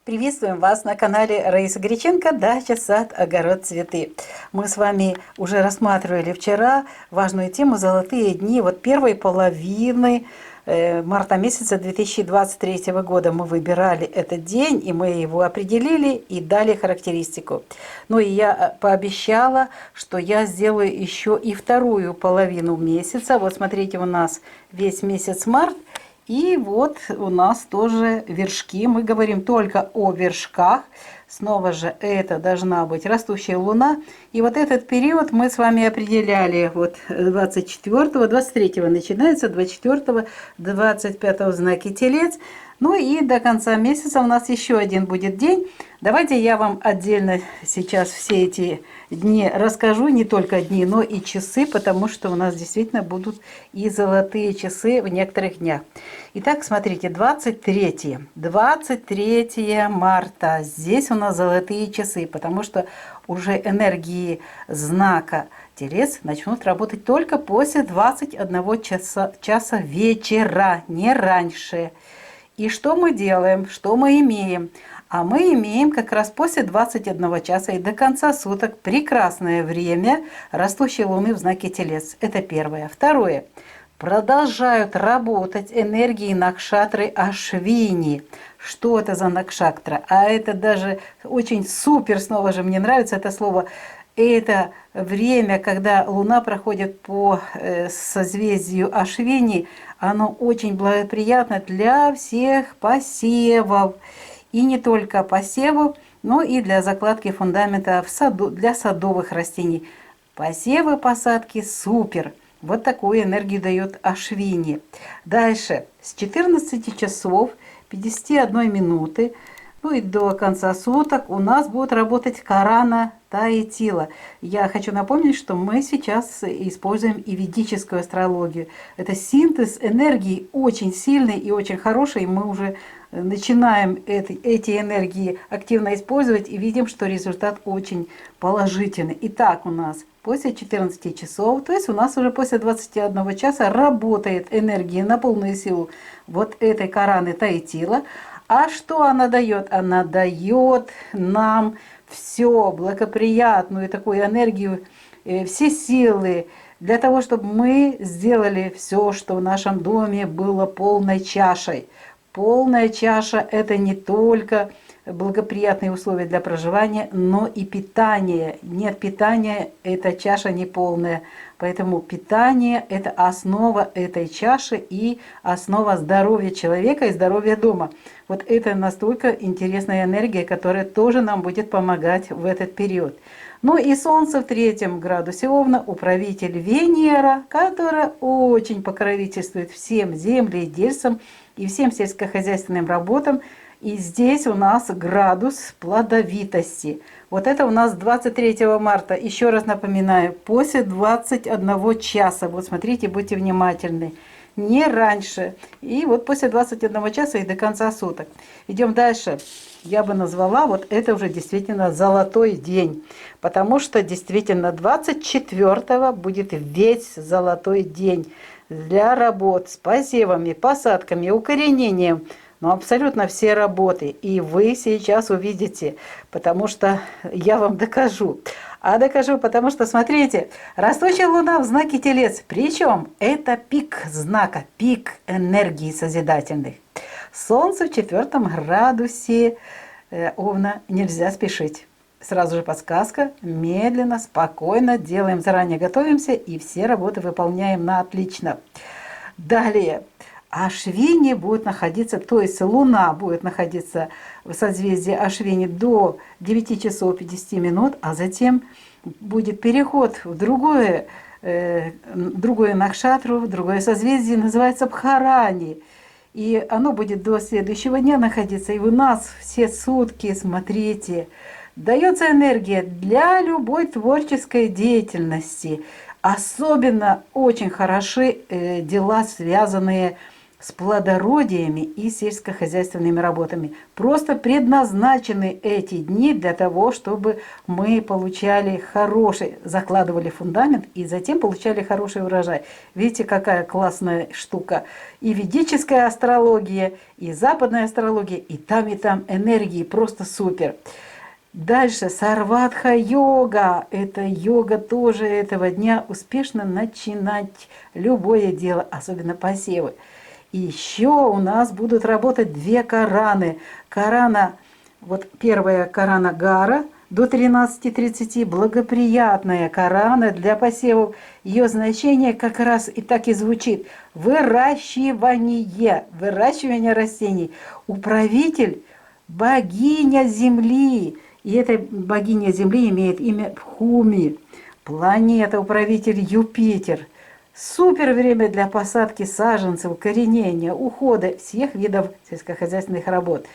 Приветствуем вас на канале Раиса Греченко «Дача, сад, огород, цветы». Мы с вами уже рассматривали вчера важную тему «Золотые дни». Вот первой половины марта месяца 2023 года мы выбирали этот день, и мы его определили и дали характеристику. Ну и я пообещала, что я сделаю еще и вторую половину месяца. Вот смотрите, у нас весь месяц март. И вот у нас тоже вершки. Мы говорим только о вершках. Снова же это должна быть растущая луна. И вот этот период мы с вами определяли. Вот 24-го, 23-го начинается, 24-го, 25-го знаки Телец. Ну и до конца месяца у нас еще один будет день. Давайте я вам отдельно сейчас все эти дни расскажу, не только дни, но и часы, потому что у нас действительно будут и золотые часы в некоторых днях. Итак, смотрите, 23 марта, здесь у нас золотые часы, потому что уже энергии знака Телец начнут работать только после 21 часа вечера, не раньше. И что мы делаем, что мы имеем? А мы имеем как раз после 21 часа и до конца суток прекрасное время растущей луны в знаке Телец. Это первое. Второе. Продолжают работать энергии накшатры Ашвини. Что это за накшатра? А это даже очень супер, снова же мне нравится это слово. Это время, когда Луна проходит по созвездию Ашвини, оно очень благоприятно для всех посевов. И не только посевов, но и для закладки фундамента в саду, для садовых растений. Посевы, посадки супер. Вот такую энергию дает Ашвини. Дальше, с 14 часов 51 минуты, ну и до конца суток у нас будет работать Карана Таитила. Я хочу напомнить, что мы сейчас используем и ведическую астрологию. Это синтез энергии очень сильный и очень хороший. И мы уже начинаем эти энергии активно использовать и видим, что результат очень положительный. Итак, у нас после 14 часов, то есть у нас уже после 21 часа работает энергия на полную силу вот этой Караны Таитила. А что она дает? Она дает нам все, благоприятную такую энергию, все силы для того, чтобы мы сделали все, что в нашем доме было полной чашей. Полная чаша – это не только благоприятные условия для проживания, но и питание. Нет питания – эта чаша не полная. Поэтому питание – это основа этой чаши и основа здоровья человека и здоровья дома. Вот это настолько интересная энергия, которая тоже нам будет помогать в этот период. Ну и Солнце в 3 градусе Овна, управитель Венера, которая очень покровительствует всем земледельцам и всем сельскохозяйственным работам. И здесь у нас градус плодовитости. Вот это у нас 23 марта. Еще раз напоминаю, после 21 часа. Вот смотрите, будьте внимательны. Не раньше. И вот после 21 часа и до конца суток. Идем дальше. Я бы назвала, вот это уже действительно золотой день. Потому что действительно 24 будет весь золотой день для работ с посевами, посадками, укоренением. Ну, абсолютно все работы. И вы сейчас увидите, потому что я вам докажу. А докажу, потому что, смотрите, растущая луна в знаке Телец. Причем это пик знака, пик энергии созидательных. Солнце в 4 градусе Овна. Нельзя спешить. Сразу же подсказка. Медленно, спокойно делаем, заранее готовимся и все работы выполняем на отлично. Далее. Ашвини будет находиться, то есть Луна будет находиться в созвездии Ашвини до 9 часов 50 минут, а затем будет переход в другое накшатру, в другое созвездие, называется Бхарани. И оно будет до следующего дня находиться. И у нас все сутки, смотрите, дается энергия для любой творческой деятельности. Особенно очень хороши дела, связанные с плодородиями и сельскохозяйственными работами. Просто предназначены эти дни для того, чтобы мы получали хороший, закладывали фундамент и затем получали хороший урожай. Видите, какая классная штука. И ведическая астрология, и западная астрология, и там энергии просто супер. Дальше сарватха-йога. Это йога тоже этого дня. Успешно начинать любое дело, особенно посевы. И еще у нас будут работать две караны. Карана, вот первая карана Гара до 13:30, благоприятная карана для посевов. Ее значение как раз и так и звучит. Выращивание растений. Управитель – богиня Земли. И эта богиня Земли имеет имя Пхуми. Планета, управитель Юпитер. Супер время для посадки саженцев, укоренения, ухода всех видов сельскохозяйственных работ.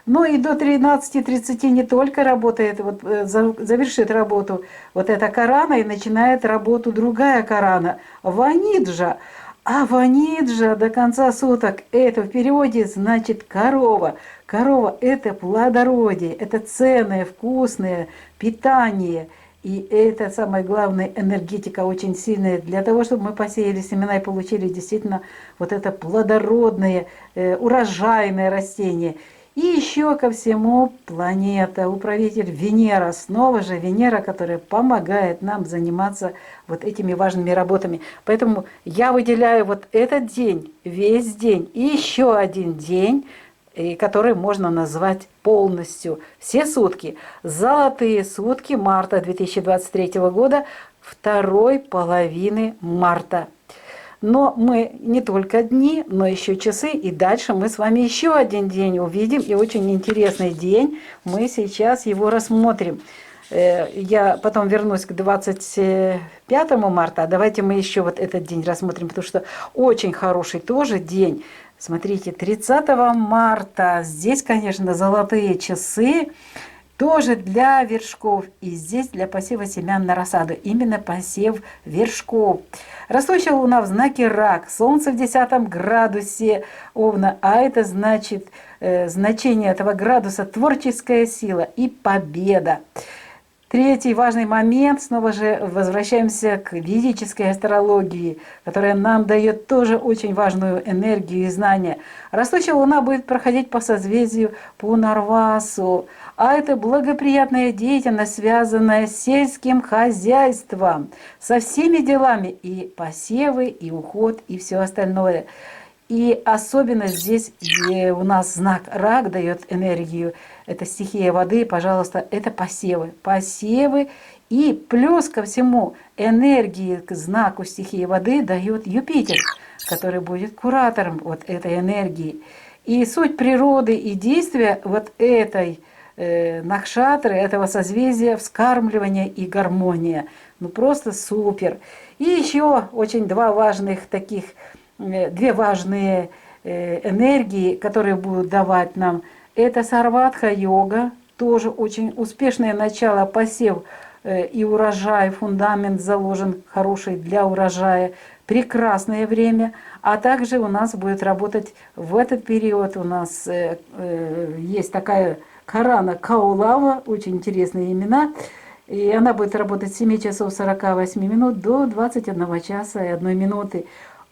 Ну и до 13:30 не только работает, вот, завершит работу вот эта карана и начинает работу другая карана – Ваниджа. А Ваниджа до конца суток – это в переводе значит корова. Корова – это плодородие, это ценное, вкусное питание. И это самое главное, энергетика очень сильная для того, чтобы мы посеяли семена и получили действительно вот это плодородное, урожайное растение. И еще ко всему планета, управитель Венера, снова же Венера, которая помогает нам заниматься вот этими важными работами. Поэтому я выделяю вот этот день, весь день и еще один день, который можно назвать полностью. Все сутки. Золотые сутки марта 2023 года, второй половины марта. Но мы не только дни, но еще часы, и дальше мы с вами еще один день увидим, и очень интересный день. Мы сейчас его рассмотрим. Я потом вернусь к 25 марта, а давайте мы еще вот этот день рассмотрим, потому что очень хороший тоже день. Смотрите, 30 марта, здесь, конечно, золотые часы, тоже для вершков, и здесь для посева семян на рассаду, именно посев вершков. Растущая луна в знаке Рак, солнце в 10 градусе Овна, а это значит, значение этого градуса – творческая сила и победа. Третий важный момент, снова же возвращаемся к ведической астрологии, которая нам дает тоже очень важную энергию и знания. Растущая луна будет проходить по созвездию Пунарвасу, а это благоприятная деятельность, связанная с сельским хозяйством, со всеми делами, и посевы, и уход, и все остальное. И особенно здесь, где у нас знак Рак дает энергию, это стихия воды, пожалуйста, это посевы. Посевы и плюс ко всему энергии к знаку стихии воды дает Юпитер, который будет куратором вот этой энергии. И суть природы и действия вот этой накшатры, этого созвездия, вскармливание и гармония. Ну просто супер. И еще очень две важные энергии, которые будут давать нам. Это сарватха-йога, тоже очень успешное начало, посев и урожай, фундамент заложен хороший для урожая, прекрасное время. А также у нас будет работать в этот период, у нас есть такая карана Каулава, очень интересные имена, и она будет работать с 7 часов 48 минут до 21 часа и 1 минуты.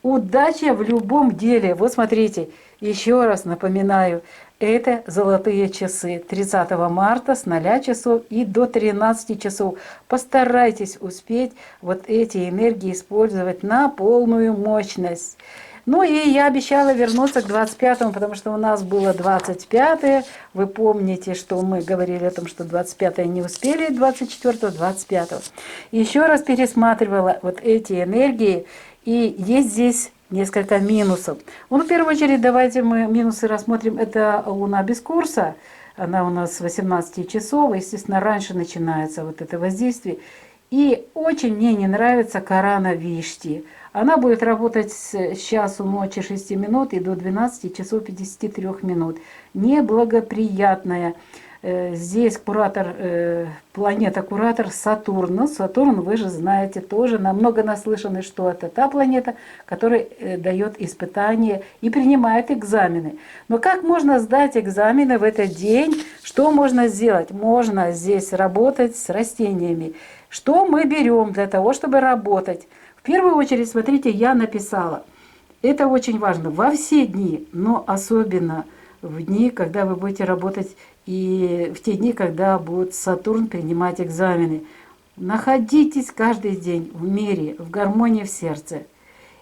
Удача в любом деле. Вот смотрите, еще раз напоминаю, это золотые часы 30 марта с 0 часов и до 13 часов. Постарайтесь успеть вот эти энергии использовать на полную мощность. Ну и я обещала вернуться к 25-му, потому что у нас было 25-е. Вы помните, что мы говорили о том, что 25-е не успели, 24-го, 25-го. Еще раз пересматривала вот эти энергии. И есть здесь несколько минусов. Ну, в первую очередь, давайте мы минусы рассмотрим. Это луна без курса. Она у нас с 18 часов. Естественно, раньше начинается вот это воздействие. И очень мне не нравится карана Вишти. Она будет работать с часу ночи 6 минут и до 12 часов 53 минут. Неблагоприятная. Здесь куратор, планета-куратор Сатурн. Ну, Сатурн, вы же знаете, тоже намного наслышаны, что это та планета, которая дает испытания и принимает экзамены. Но как можно сдать экзамены в этот день? Что можно сделать? Можно здесь работать с растениями. Что мы берем для того, чтобы работать? В первую очередь, смотрите, я написала. Это очень важно во все дни, но особенно в дни, когда вы будете работать, и в те дни, когда будет Сатурн принимать экзамены. Находитесь каждый день в мире, в гармонии в сердце.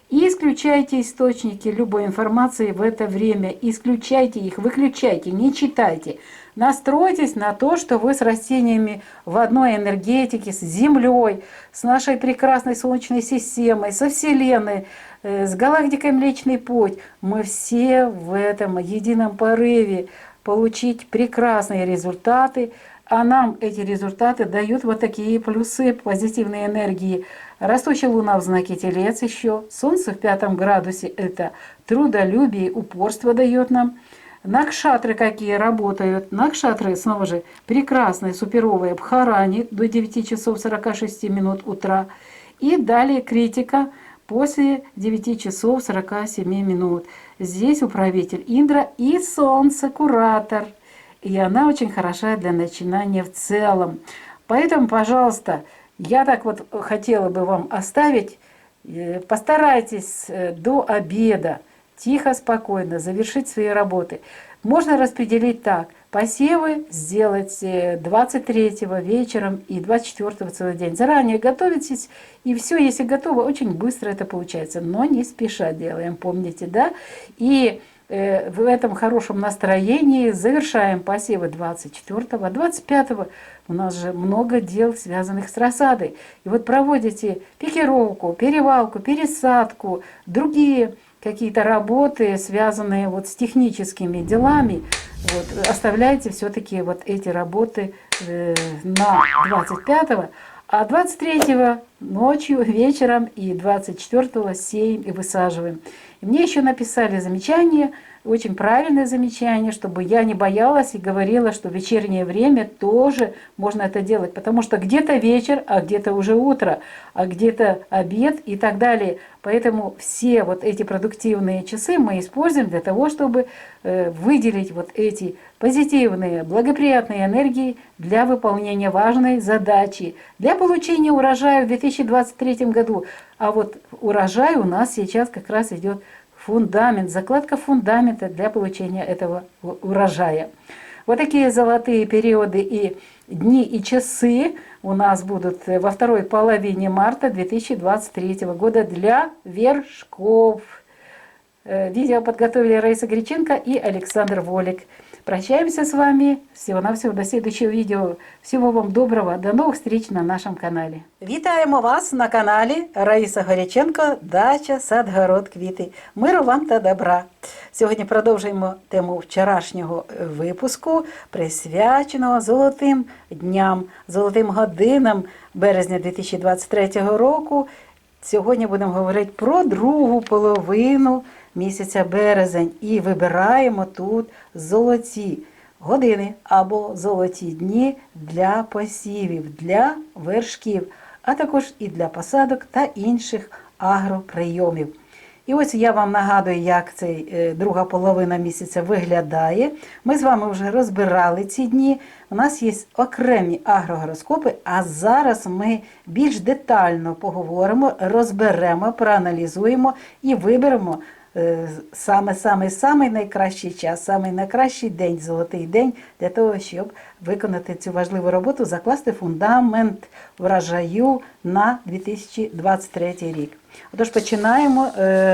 И исключайте источники любой информации в это время. Исключайте их, выключайте, не читайте. Настройтесь на то, что вы с растениями в одной энергетике, с Землей, с нашей прекрасной Солнечной системой, со Вселенной, с галактикой Млечный Путь. Мы все в этом едином порыве получить прекрасные результаты, а нам эти результаты дают вот такие плюсы, позитивные энергии. Растущая Луна в знаке Телец еще, Солнце в 5 градусе, это трудолюбие, упорство дает нам. Накшатры какие работают. Накшатры, снова же, прекрасные, суперовые, Бхарани до 9 часов 46 минут утра. И далее критика после 9 часов 47 минут. Здесь управитель Индра и Солнце, куратор. И она очень хороша для начинания в целом. Поэтому, пожалуйста, я так вот хотела бы вам оставить, постарайтесь до обеда тихо, спокойно завершить свои работы. Можно распределить так. Посевы сделать 23-го вечером и 24-го целый день. Заранее готовитесь, и все, если готово, очень быстро это получается. Но не спеша делаем, помните, да? И в этом хорошем настроении завершаем посевы 24-го, а 25-го у нас же много дел, связанных с рассадой. И вот проводите пикировку, перевалку, пересадку, другие какие-то работы, связанные вот с техническими делами, вот, оставляйте все-таки вот эти работы на 25-го, а 23-го ночью, вечером и 24-го сеем и высаживаем. И мне еще написали замечание, очень правильное замечание, чтобы я не боялась и говорила, что в вечернее время тоже можно это делать, потому что где-то вечер, а где-то уже утро, а где-то обед и так далее. Поэтому все вот эти продуктивные часы мы используем для того, чтобы выделить вот эти позитивные, благоприятные энергии для выполнения важной задачи, для получения урожая в 2023 году. А вот урожай у нас сейчас как раз идет фундамент, закладка фундамента для получения этого урожая. Вот такие золотые периоды и дни, и часы у нас будут во второй половине марта 2023 года для вершков. Видео подготовили Раиса Греченко и Александр Волик. Прощаемся с вами. Всего-навсего до следующего видео. Всего вам доброго. До новых встреч на нашем каналі. Вітаємо вас на каналі Раїса Горяченко «Дача, сад, город, квіти». Миру вам та добра. Сьогодні продовжуємо тему вчорашнього випуску, присвяченого золотим дням, золотим годинам березня 2023 року. Сьогодні будемо говорити про другу половину місяця березень і вибираємо тут золоті години або золоті дні для посівів, для вершків, а також і для посадок та інших агроприйомів. І ось я вам нагадую, як цей друга половина місяця виглядає. Ми з вами вже розбирали ці дні. У нас є окремі агрогороскопи, а зараз ми більш детально розберемо, проаналізуємо і виберемо самий найкращий час, самий найкращий день, золотий день, для того, щоб виконати цю важливу роботу, закласти фундамент врожаю на 2023 рік. Отож, починаємо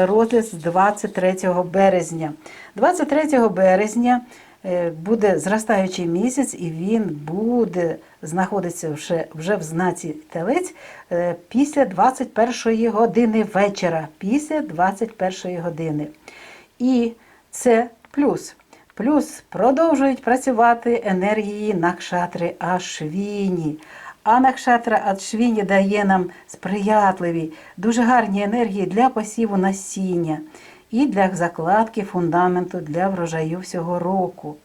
розгляд з 23 березня. 23 березня буде зростаючий місяць, і він буде знаходитися вже в знаці Телець після 21 години вечора. Після 21 години. І це плюс. Плюс продовжують працювати енергії Накшатри Ашвіні. А Накшатра Ашвіні дає нам сприятливі, дуже гарні енергії для посіву насіння і для закладки фундаменту для врожаю всього року.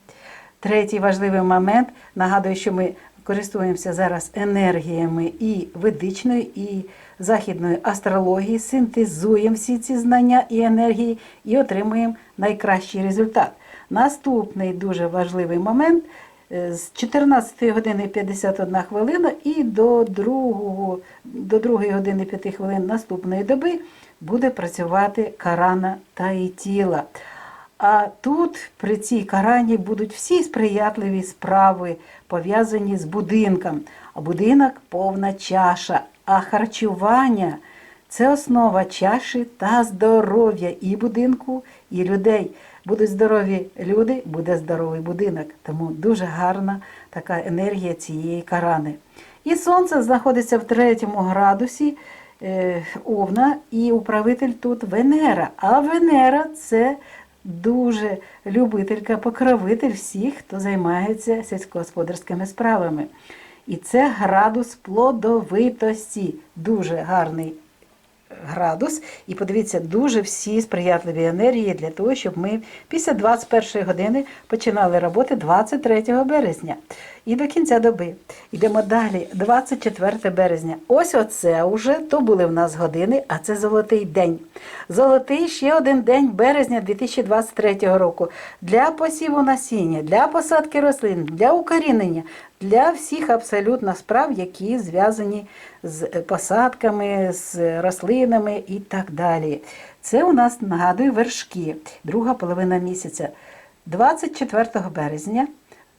Третій важливий момент, нагадую, що ми користуємося зараз енергіями і ведичної, і західної астрології, синтезуємо всі ці знання і енергії і отримуємо найкращий результат. Наступний дуже важливий момент – з 14 години 51 хвилина і до 2 години 5 хвилин наступної доби буде працювати карана Таїтіла. А тут при цій карані будуть всі сприятливі справи, пов'язані з будинком. А будинок – повна чаша, а харчування – це основа чаші та здоров'я і будинку, і людей. Будуть здорові люди, буде здоровий будинок. Тому дуже гарна така енергія цієї карани. І сонце знаходиться в 3-му градусі Овна, і управитель тут Венера. А Венера – це дуже любителька, покровитель всіх, хто займається сільськогосподарськими справами. І це градус плодовитості. Дуже гарний градус. І подивіться, дуже всі сприятливі енергії для того, щоб ми після 21 години починали роботи 23 березня. І до кінця доби. Йдемо далі. 24 березня. Ось оце вже, то були в нас години, а це золотий день. Золотий ще один день березня 2023 року. Для посіву насіння, для посадки рослин, для укорінення, для всіх абсолютно справ, які зв'язані з посадками, з рослинами і так далі. Це у нас, нагадую, вершки, друга половина місяця. 24 березня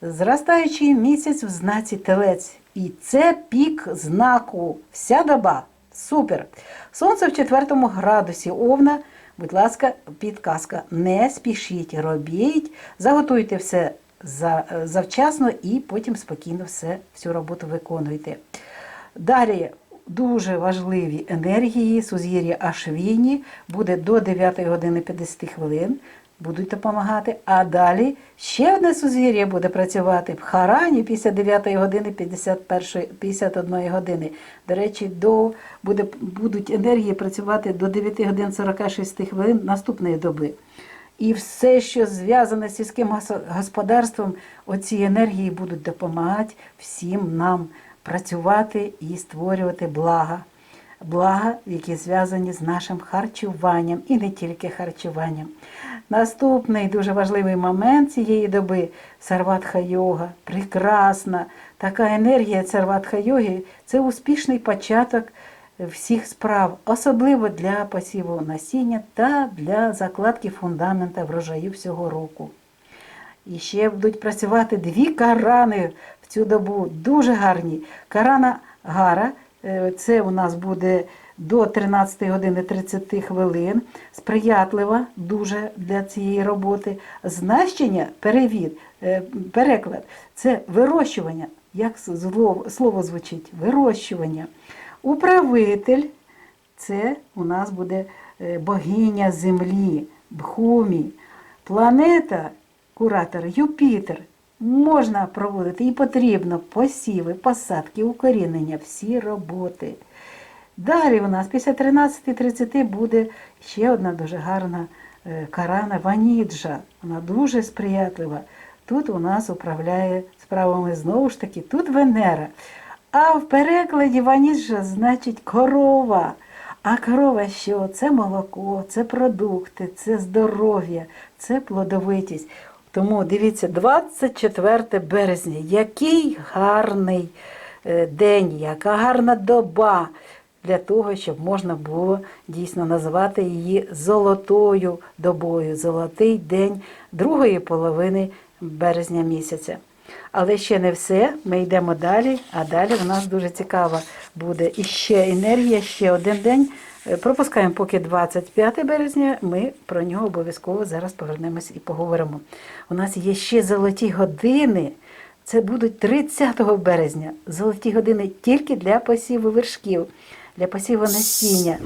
зростаючий місяць в знаці Телець. І це пік знаку. Вся доба. Супер. Сонце в 4 градусі Овна. Будь ласка, підказка. Не спішіть, робіть. Заготуйте все завчасно і потім спокійно всю роботу виконуйте. Далі дуже важливі енергії. Сузір'я Ашвіні буде до 9 години 50 хвилин. Будуть допомагати. А далі ще одне сузір'я буде працювати в Харані після 9 години 51 години. До речі, будуть енергії працювати до 9 годин 46 хвилин наступної доби. І все, що зв'язане з сільським господарством, оці енергії будуть допомагати всім нам працювати і створювати блага. Блага, які зв'язані з нашим харчуванням і не тільки харчуванням. Наступний дуже важливий момент цієї доби – Сарватха-йога. Прекрасна така енергія Сарватха-йоги – це успішний початок всіх справ, особливо для посіву насіння та для закладки фундамента врожаю всього року. І ще будуть працювати 2 карани в цю добу, дуже гарні. Карана Гара – це у нас буде до 13 години 30 хвилин, сприятлива дуже для цієї роботи. Значення, переклад – це вирощування, як слово звучить, вирощування. Управитель – це у нас буде богиня землі, Бхумі. Планета, куратор Юпітер. Можна проводити і потрібно посіви, посадки, укорінення, всі роботи. Далі у нас після 13:30 буде ще одна дуже гарна карана Ваніджа. Вона дуже сприятлива. Тут у нас управляє справами знову ж таки, тут Венера. А в перекладі Ваніджа значить корова. А корова що? Це молоко, це продукти, це здоров'я, це плодовитість. Тому дивіться, 24 березня, який гарний день, яка гарна доба для того, щоб можна було дійсно називати її золотою добою, золотий день другої половини березня місяця. Але ще не все, ми йдемо далі, а далі в нас дуже цікава буде іще енергія, ще один день. Пропускаємо поки 25 березня, ми про нього обов'язково зараз повернемось і поговоримо. У нас є ще золоті години, це будуть 30 березня. Золоті години тільки для посіву вершків, для посіву насіння.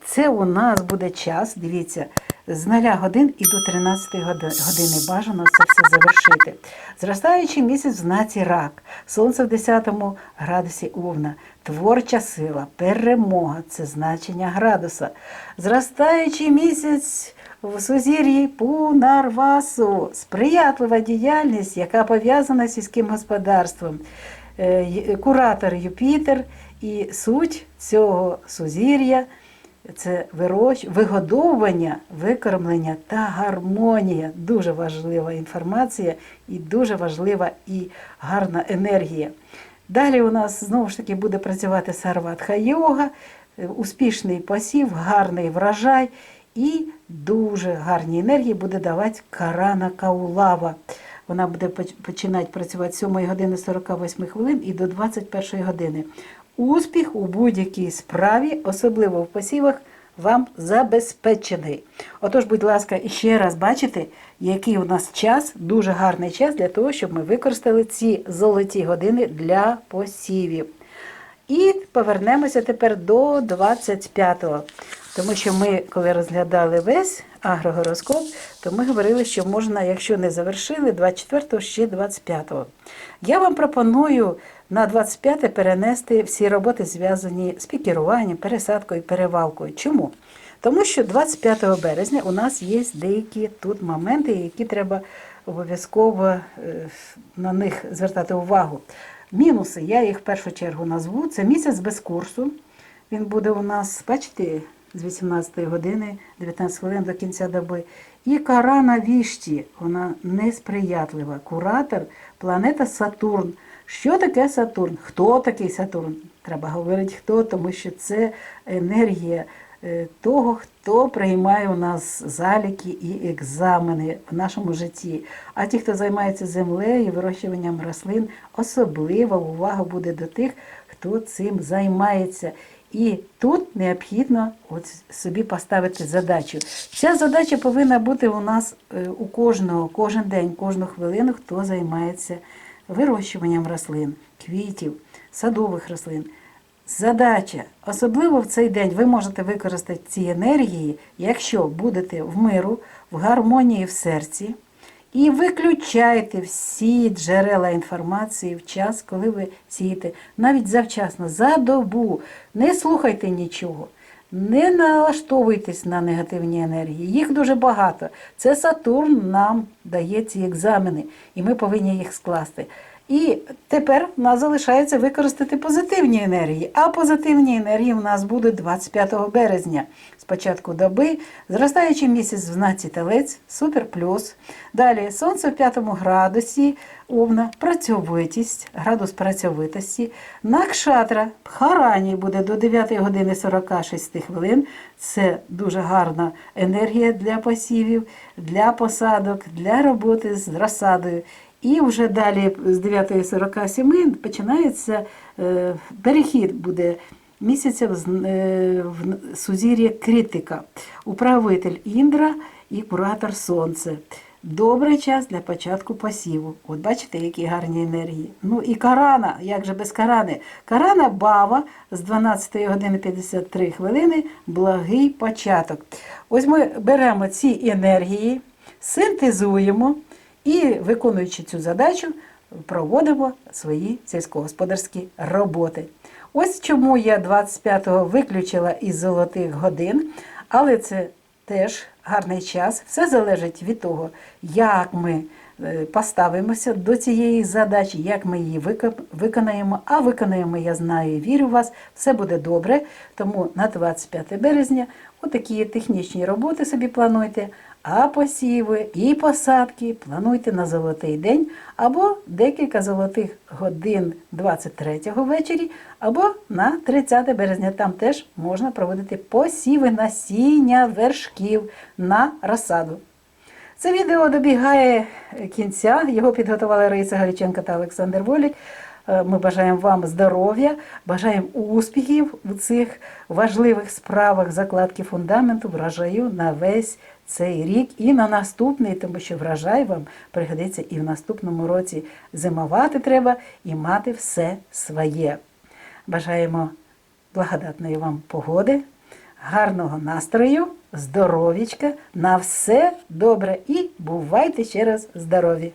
Це у нас буде час, дивіться, з 0 годин і до 13 години бажано це все завершити. Зростаючий місяць в знаці Рак, сонце в 10 градусі Овна, творча сила, перемога – це значення градуса. Зростаючий місяць в сузір'ї Пунарвасу. Сприятлива діяльність, яка пов'язана з сільським господарством. Куратор Юпітер, і суть цього сузір'я – це вигодовування, викормлення та гармонія. Дуже важлива інформація і дуже важлива і гарна енергія. Далі у нас знову ж таки буде працювати Сарватха-йога, успішний посів, гарний врожай і дуже гарні енергії буде давати Карана Каулава. Вона буде починати працювати з 7 години 48 хвилин і до 21 години. Успіх у будь-якій справі, особливо в посівах, вам забезпечений. Отож, будь ласка, іще раз бачите, який у нас час, дуже гарний час для того, щоб ми використали ці золоті години для посівів. І повернемося тепер до 25-го. Тому що ми, коли розглядали весь агрогороскоп, то ми говорили, що можна, якщо не завершили, 24-го, ще 25-го. Я вам пропоную на 25-те перенести всі роботи, зв'язані з пікіруванням, пересадкою, перевалкою. Чому? Тому що 25 березня у нас є деякі тут моменти, які треба обов'язково на них звертати увагу. Мінуси, я їх в першу чергу назву, це місяць без курсу. Він буде у нас, бачите, з 18 години, 19 хвилин до кінця доби. І Карана Вішті, вона несприятлива. Куратор – планета Сатурн. Що таке Сатурн? Хто такий Сатурн? Треба говорити хто, тому що це енергія того, хто приймає у нас заліки і екзамени в нашому житті. А ті, хто займається землею, вирощуванням рослин, особлива увага буде до тих, хто цим займається. І тут необхідно собі поставити задачу. Ця задача повинна бути у нас у кожного, кожен день, кожну хвилину, хто займається вирощуванням рослин, квітів, садових рослин. Задача, особливо в цей день, ви можете використати ці енергії, якщо будете в миру, в гармонії в серці, і виключайте всі джерела інформації в час, коли ви сієте. Навіть завчасно, за добу. Не слухайте нічого. Не налаштовуйтесь на негативні енергії. Їх дуже багато. Це Сатурн нам дає ці екзамени, і ми повинні їх скласти. І тепер в нас залишається використати позитивні енергії. А позитивні енергії в нас будуть 25 березня. З початку доби, зростаючий місяць в знаці Телець, супер плюс. Далі Сонце в 5 градусі, Овна, працьовитість, градус працьовитості. Накшатра, Харані буде до 9 години 46 хвилин. Це дуже гарна енергія для посівів, для посадок, для роботи з розсадою. І вже далі з 9:47 починається перехід буде місяця в сузір'я Критика. Управитель Індра і куратор Сонце. Добрий час для початку посіву. От бачите, які гарні енергії. Ну і Карана, як же без Карани? Карана Бава з 12 години 53 хвилини, благий початок. Ось ми беремо ці енергії, синтезуємо, і, виконуючи цю задачу, проводимо свої сільськогосподарські роботи. Ось чому я 25-го виключила із золотих годин, але це теж гарний час. Все залежить від того, як ми поставимося до цієї задачі, як ми її виконаємо. А виконаємо, я знаю і вірю в вас, все буде добре. Тому на 25 березня отакі технічні роботи собі плануйте. А посіви і посадки плануйте на золотий день або декілька золотих годин 23-го ввечері, або на 30 березня. Там теж можна проводити посіви насіння вершків на розсаду. Це відео добігає кінця. Його підготували Раїса Галиченко та Олександр Волік. Ми бажаємо вам здоров'я, бажаємо успіхів у цих важливих справах закладки фундаменту, врожаю на весь цей рік і на наступний, тому що врожай вам пригодиться і в наступному році. Зимувати треба і мати все своє. Бажаємо благодатної вам погоди, гарного настрою, здоров'ячка, на все добре і бувайте ще раз здорові!